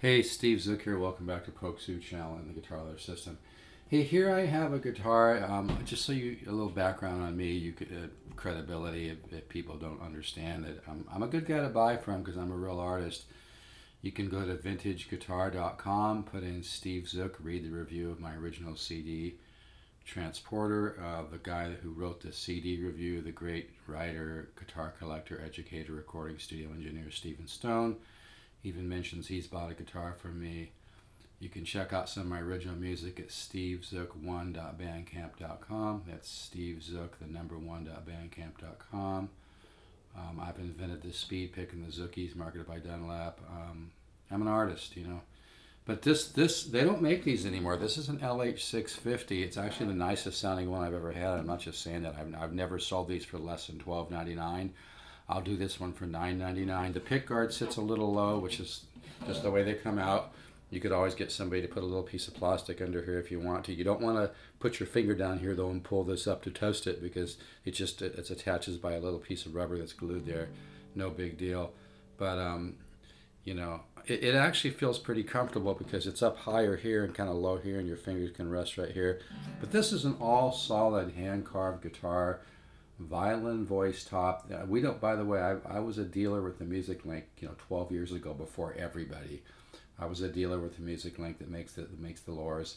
Hey, Steve Zook here. Welcome back to Proksu channel and the Guitar Leather System. Hey, here I have a guitar. Just so you a little background on me, you could credibility if people don't understand it. I'm a good guy to buy from because I'm a real artist. You can go to vintageguitar.com, put in Steve Zook, read the review of my original CD transporter. The guy who wrote the CD review, the great writer, guitar collector, educator, recording studio engineer Stephen Stone, even mentions he's bought a guitar from me. You can check out some of my original music at stevezook1.bandcamp.com. That's stevezook, the number 1.bandcamp.com. I've invented the speed pick and the Zookies, marketed by Dunlap. I'm an artist, you know. But this they don't make these anymore. This is an LH650. It's actually the nicest sounding one I've ever had. I'm not just saying that. I've never sold these for less than $12.99. I'll do this one for $9.99. The pick guard sits a little low, which is just the way they come out. You could always get somebody to put a little piece of plastic under here if you want to. You don't want to put your finger down here though and pull this up to toast it, because it attaches by a little piece of rubber that's glued there. No big deal. But you know, it actually feels pretty comfortable because it's up higher here and kind of low here, and your fingers can rest right here. But this is an all solid hand carved guitar. Violin voice top. We don't, by the way, I was a dealer with the Music Link, 12 years ago, before everybody. I was a dealer with the Music Link that makes the Lures.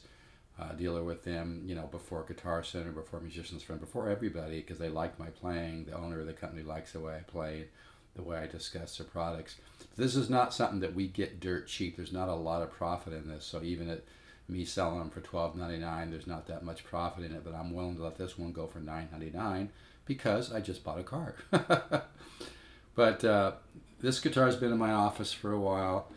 Dealer with them, before Guitar Center, before Musician's Friend, before everybody, because they like my playing. The owner of the company likes the way I play, the way I discuss their products. This is not something that we get dirt cheap. There's not a lot of profit in this, so even at me selling them for $12.99, there's not that much profit in it, but I'm willing to let this one go for $9.99 because I just bought a car. But this guitar's been in my office for a while.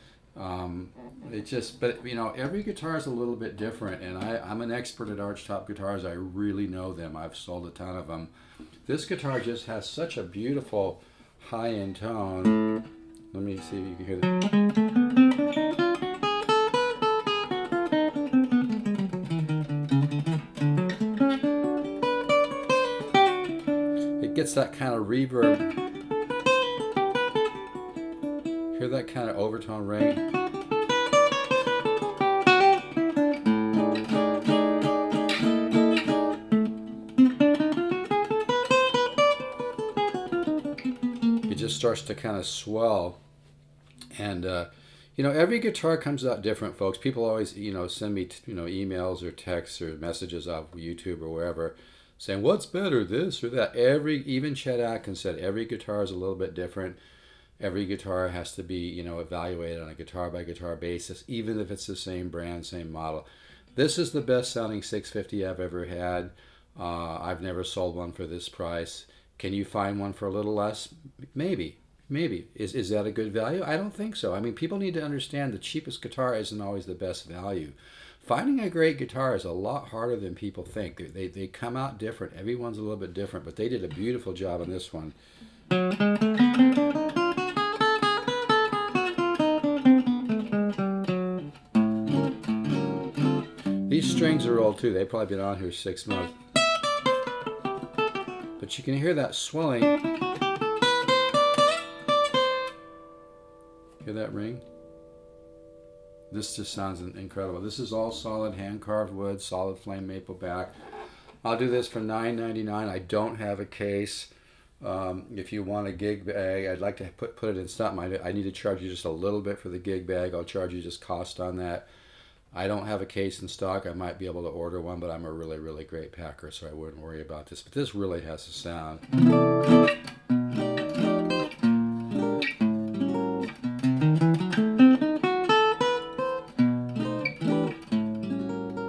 Every guitar is a little bit different, and I'm an expert at Archtop guitars. I really know them. I've sold a ton of them. This guitar just has such a beautiful high-end tone. Let me see if you can hear that. Gets that kind of reverb. Hear that kind of overtone ring? It just starts to kind of swell. And every guitar comes out different, folks. People always send me emails or texts or messages off YouTube or wherever, saying, what's better, this or that? Even Chet Atkins said every guitar is a little bit different. Every guitar has to be, evaluated on a guitar-by-guitar basis, even if it's the same brand, same model. This is the best-sounding 650 I've ever had. I've never sold one for this price. Can you find one for a little less? Maybe. Is that a good value? I don't think so. I mean, people need to understand the cheapest guitar isn't always the best value. Finding a great guitar is a lot harder than people think. They come out different. Everyone's a little bit different, but they did a beautiful job on this one. These strings are old too. They've probably been on here 6 months. But you can hear that swelling. Hear that ring? This just sounds incredible. This is all solid hand-carved wood, solid flame maple back. I'll do this for $9.99. I don't have a case. If you want a gig bag, I'd like to put it in something. I need to charge you just a little bit for the gig bag. I'll charge you just cost on that. I don't have a case in stock. I might be able to order one, but I'm a really, really great packer, so I wouldn't worry about this. But this really has a sound.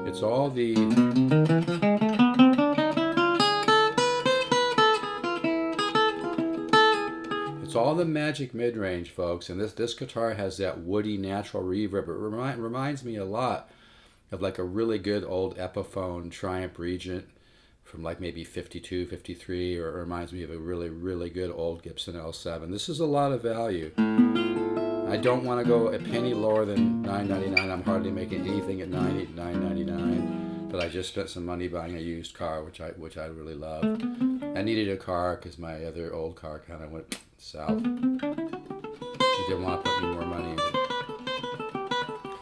It's all the magic mid-range, folks, and this guitar has that woody natural reverb. It reminds me a lot of like a really good old Epiphone Triumph Regent from like maybe 52, 53, or it reminds me of a really, really good old Gibson L7. This is a lot of value. I don't want to go a penny lower than $9.99. I'm hardly making anything at $9.99, but I just spent some money buying a used car, which I really love. I needed a car because my other old car kind of went south. He didn't want to put any more money in it.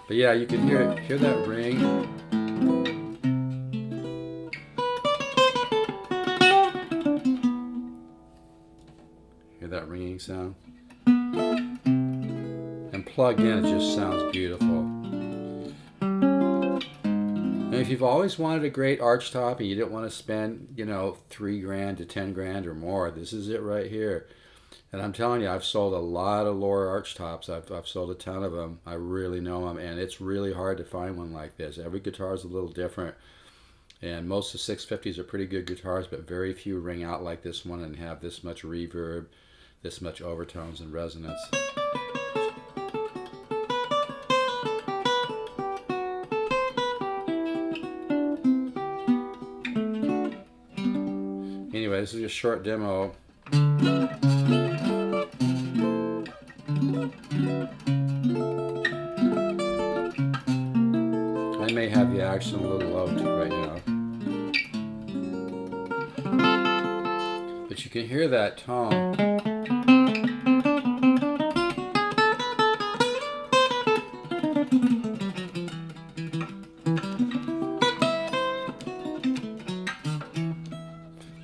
But yeah, you can hear that ring. Hear that ringing sound? And plugged in, it just sounds beautiful. And if you've always wanted a great Archtop and you didn't want to spend, you know, $3,000 to $10,000 or more, this is it right here. And I'm telling you, I've sold a lot of Lower Archtops. I've sold a ton of them. I really know them, and it's really hard to find one like this. Every guitar is a little different, and most of the 650s are pretty good guitars, but very few ring out like this one and have this much reverb, this much overtones and resonance. Anyway, this is a short demo. I may have the action a little low right now, but you can hear that tone.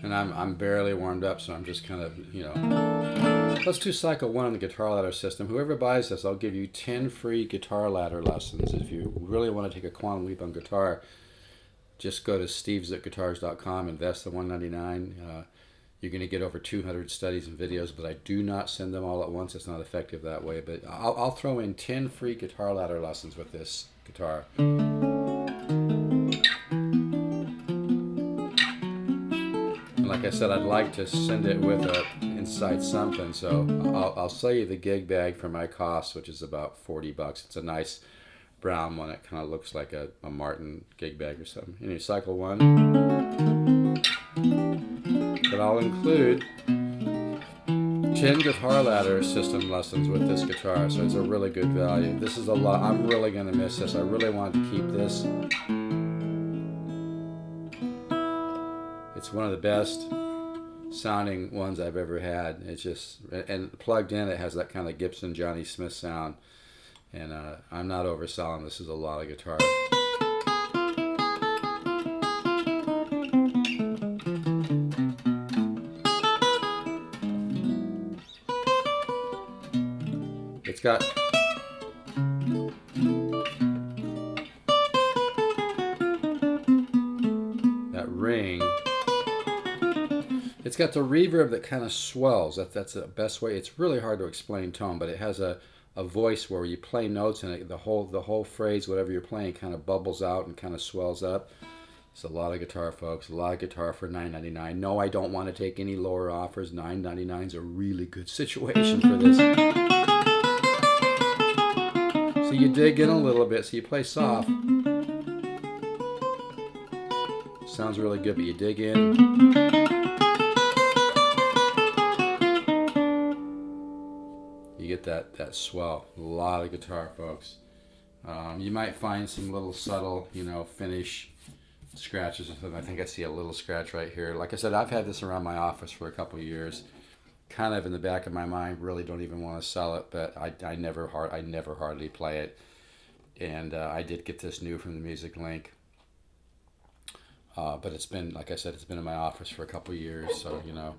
And I'm barely warmed up, so I'm just kind of, you know. Let's do cycle 1 on the guitar ladder system. Whoever buys this, I'll give you 10 free guitar ladder lessons. If you really want to take a quantum leap on guitar, just go to stevezookguitars.com, invest the $199. You're going to get over 200 studies and videos, but I do not send them all at once. It's not effective that way. But I'll throw in 10 free guitar ladder lessons with this guitar. Like I said, I'd like to send it with a inside something, so I'll sell you the gig bag for my cost, which is about $40. It's a nice brown one. It kind of looks like a Martin gig bag or something. Anyway, cycle 1. But I'll include 10 guitar ladder system lessons with this guitar, so it's a really good value. This is a lot. I'm really going to miss this. I really want to keep this. It's one of the best sounding ones I've ever had. It's just, and plugged in, it has that kind of Gibson Johnny Smith sound. And I'm not overselling. This is a lot of guitar. It's got that ring. It's got the reverb that kind of swells. That's the best way. It's really hard to explain tone, but it has a voice where you play notes and the whole phrase, whatever you're playing, kind of bubbles out and kind of swells up. It's a lot of guitar, folks. A lot of guitar for $9.99. No, I don't want to take any lower offers. $9.99 is a really good situation for this. So you dig in a little bit. So you play soft. Sounds really good, but you dig in. You get that swell. A lot of guitar, folks. You might find some little subtle, you know, finish scratches or something. I think I see a little scratch right here. Like I said, I've had this around my office for a couple of years. Kind of in the back of my mind, really don't even want to sell it, but I never hardly play it. And I did get this new from the Music Link. But it's been, like I said, it's been in my office for a couple of years, so, you know,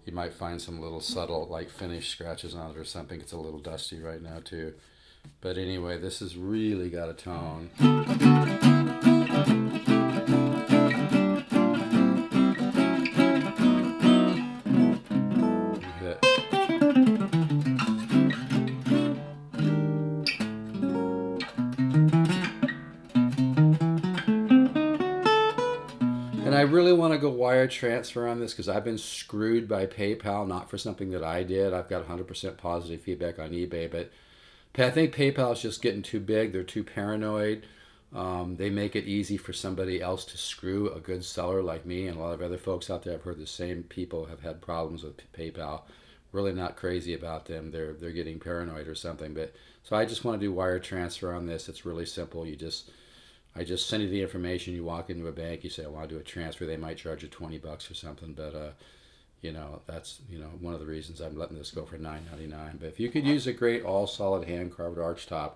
you might find some little subtle, like, finish scratches on it or something. It's a little dusty right now, too. But anyway, this has really got a tone. And I really want to go wire transfer on this because I've been screwed by PayPal, not for something that I did. I've got 100% positive feedback on eBay, but I think PayPal is just getting too big. They're too paranoid. They make it easy for somebody else to screw a good seller like me, and a lot of other folks out there. I've heard the same people have had problems with PayPal. Really not crazy about them. They're getting paranoid or something. But so I just want to do wire transfer on this. It's really simple. I just send you the information. You walk into a bank, you say, I want to do a transfer. They might charge you $20 or something, but you know, that's, you know, one of the reasons I'm letting this go for $9.99. But if you could use a great all solid hand carved archtop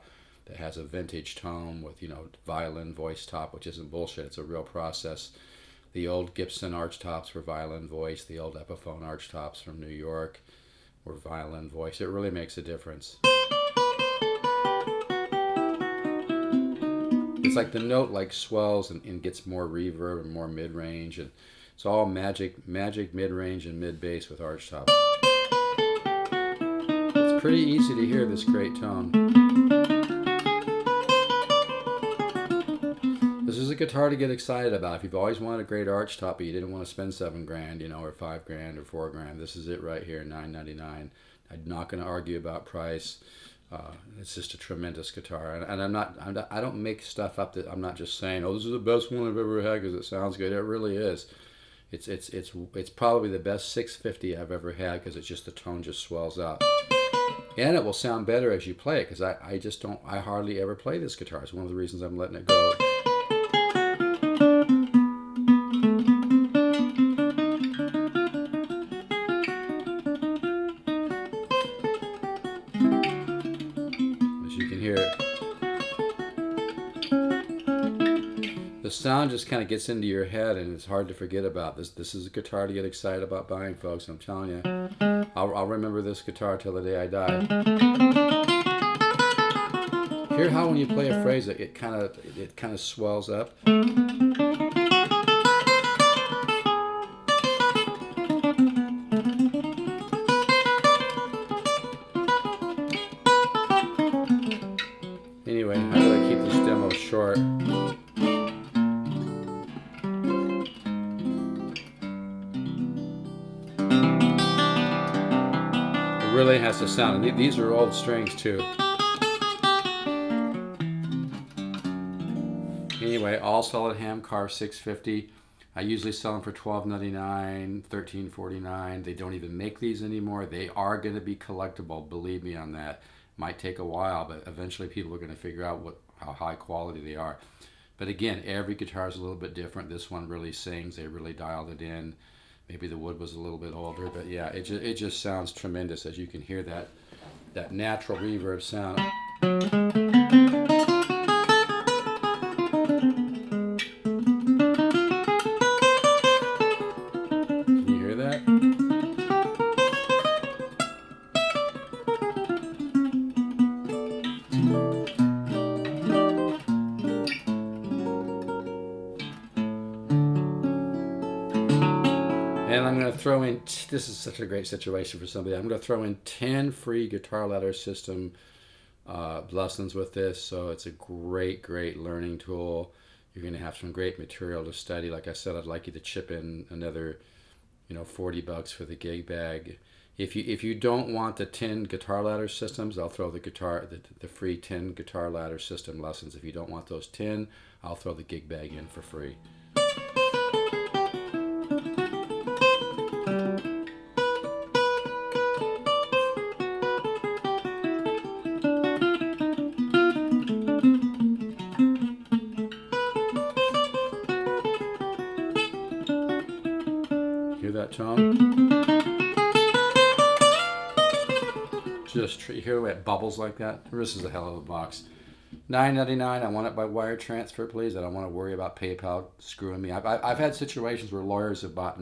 that has a vintage tone with, you know, violin voice top, which isn't bullshit. It's a real process. The old Gibson Archtops were violin voice. The old Epiphone Archtops from New York were violin voice. It really makes a difference. It's like the note like swells and gets more reverb and more mid-range, and it's all magic mid-range and mid-bass with Archtop. It's pretty easy to hear this great tone. This is a guitar to get excited about. If you've always wanted a great Archtop, but you didn't want to spend $7,000, you know, or $5,000 or $4,000, this is it right here, $999. I'm not going to argue about price. It's just a tremendous guitar, and I don't make stuff up. That I'm not just saying, oh, this is the best one I've ever had because it sounds good. It really is. It's probably the best 650 I've ever had because it's just the tone just swells out, and it will sound better as you play it because I hardly ever play this guitar. It's one of the reasons I'm letting it go. The sound just kind of gets into your head, and it's hard to forget about this. This is a guitar to get excited about buying, folks. I'm telling you, I'll remember this guitar till the day I die. Hear how when you play a phrase, it kind of swells up. Anyway, how do I keep this demo short? Really has to sound, and these are old strings too. Anyway, all solid ham carved 650. I usually sell them for $12.99, $13.49. They don't even make these anymore. They are going to be collectible, believe me on that. Might take a while, but eventually people are going to figure out how high quality they are. But again, every guitar is a little bit different. This one really sings. They really dialed it in. Maybe the wood was a little bit older, but yeah, it just sounds tremendous as you can hear that natural reverb sound. Can you hear that? And I'm going to throw in, this is such a great situation for somebody, I'm going to throw in 10 free guitar ladder system lessons with this. So it's a great learning tool. You're going to have some great material to study. Like I said, I'd like you to chip in another, you know, $40 for the gig bag. If you don't want the 10 guitar ladder systems, I'll throw the free 10 guitar ladder system lessons. If you don't want those 10, I'll throw the gig bag in for free. Hear that tone? Just you hear it bubbles like that? This is a hell of a box. $9.99. I want it by wire transfer, please. I don't want to worry about PayPal screwing me. I've had situations where lawyers have bought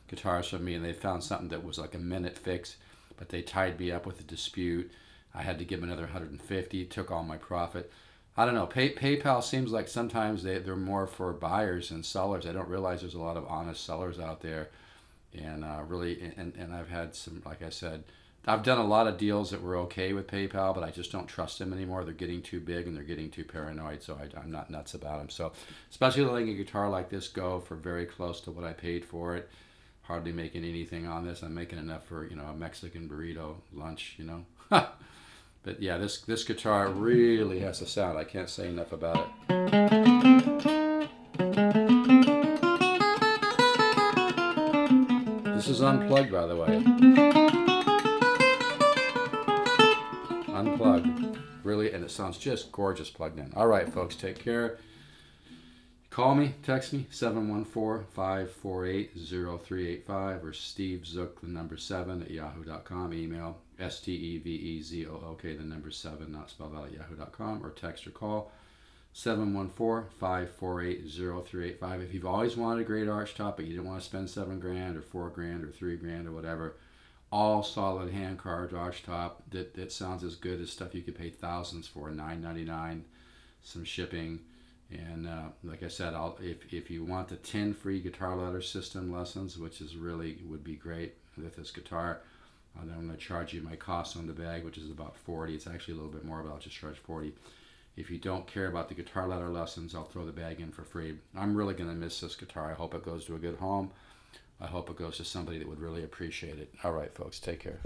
guitars from me and they found something that was like a minute fix, but they tied me up with a dispute. I had to give them another $150. Took all my profit. I don't know. PayPal seems like sometimes they're more for buyers than sellers. I don't realize there's a lot of honest sellers out there, and I've had some, like I said, I've done a lot of deals that were okay with PayPal, but I just don't trust them anymore. They're getting too big and they're getting too paranoid, so I'm not nuts about them. So, especially letting a guitar like this go for very close to what I paid for it. Hardly making anything on this. I'm making enough for, you know, a Mexican burrito lunch, you know. But yeah, this guitar really has a sound. I can't say enough about it. This is unplugged, by the way. Unplugged. Really, and it sounds just gorgeous plugged in. All right, folks, take care. Call me, text me, 714-548-0385 or Steve Zook, the number 7 at yahoo.com. Email STEVEZOOK, the number 7, not spelled out, at yahoo.com, or text or call 714-548-0385. If you've always wanted a great Archtop, but you didn't want to spend $7,000 or $4,000 or $3,000 or whatever, all solid hand carved Archtop that sounds as good as stuff you could pay thousands for, $9.99, some shipping. And like I said, if you want the 10 free guitar letter system lessons, which is really would be great with this guitar, then I'm going to charge you my cost on the bag, which is about $40. It's actually a little bit more, but I'll just charge $40. If you don't care about the guitar letter lessons, I'll throw the bag in for free. I'm really going to miss this guitar. I hope it goes to a good home. I hope it goes to somebody that would really appreciate it. All right, folks, take care.